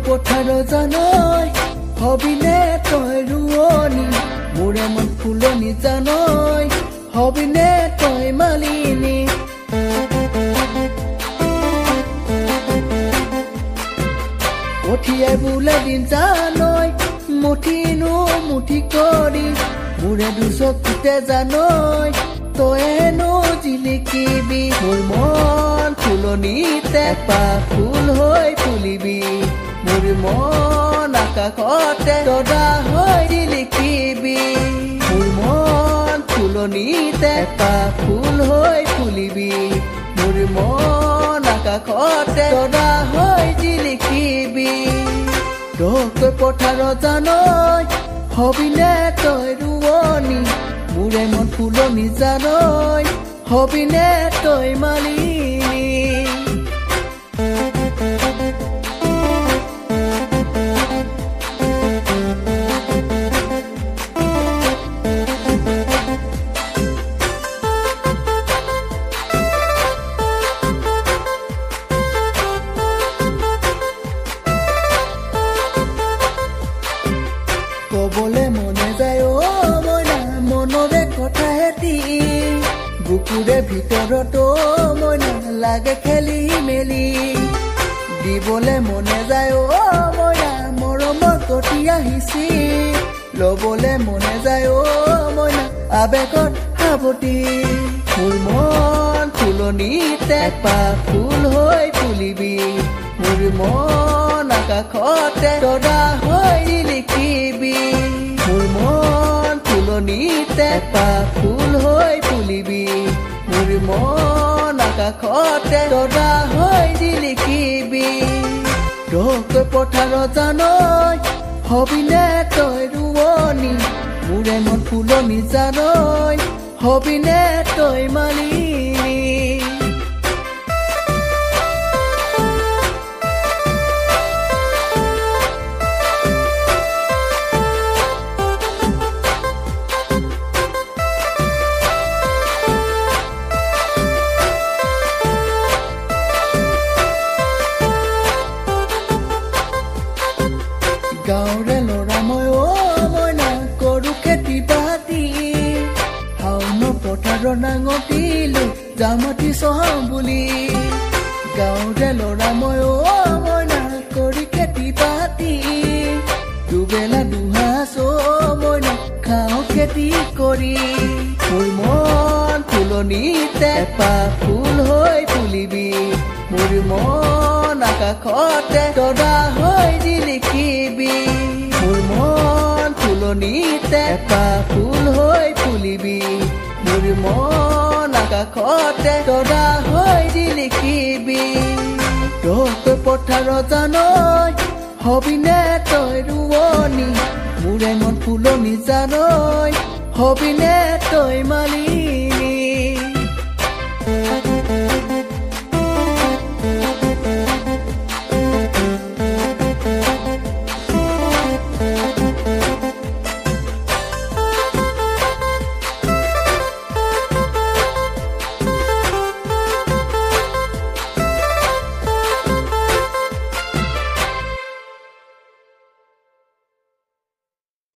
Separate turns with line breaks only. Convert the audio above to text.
পথাৰ জানৈ হবিনে তই ৰুৱনি মোৰে মন ফুলনি জানৈ হবিনে তই মালিনী কঠিয়াই বোলে দিন জানৈ মুঠিনো মুঠি কৰি মোৰে দুচকুতে জানৈ তইনো জিলিকিবি মোৰ মন ফুলনিতে এপাহ ফুল হৈ ফুলিবি মোৰ মন আকাশতে তৰা হৈ জিলিকিবি মোৰ মন ফুলনিতে এপাহ ফুল হৈ ফুলিবি মোৰ মন আকাশতে তৰা হৈ জিলিকিবি তই পথাৰ জানৈ হবিনে তই ৰুৱনি মোৰে মন ফুলনি জানৈ হবিনে তই মালিনী কবলে মনে যায় মইনা মনৰে কথা হেতি বুকুৰে ভিতৰতো মইনা লাগে খেলি মেলি দিবলে মনে যায় মইনা মৰমৰ কটি আহিছি লবলে মনে যায় মইনা আবেগত সাৱটি মোৰ মন ফুলনিতে এপাহ ফুল হৈ ফুলিবি মোৰ মন আকাশতে তৰা হৈ জিলিকিবি মোৰ মন ফুলনিতে এপাহ ফুল হৈ ফুলিবি মোৰ মন আকাশতে তৰা হৈ জিলিকিবি তই পথাৰ জানৈ হবিনে তই ৰুৱনি মোৰে মন ফুলনি জানৈ হবিনে তই মালিনী গাঁৱৰে ল'ৰা মই মইনা কৰো খেতি বাতি শাওণ পথাৰ নাঙঠিলো জামাটি চহাম বুলি গাঁৱৰে ল'ৰা মই মইনা কৰি খেতি বাতি দুবেলা দুসাঁজ মইনা খাওঁ খেতি কৰি মোৰ মন ফুলনিতে এপাহ ফুল হৈ ফুলিবি মোৰ মন আকাশতে তৰা হৈ জিলিকিবি মোৰ মন ফুলনিতে এপাহ ফুল হৈ ফুলিবি মোৰ মন আকাশতে তৰা হৈ জিলিকিবি তই পথাৰ জানৈ হবিনে তই ৰুৱনি মোৰে মন ফুলনি জানৈ হবিনে তই মালিনী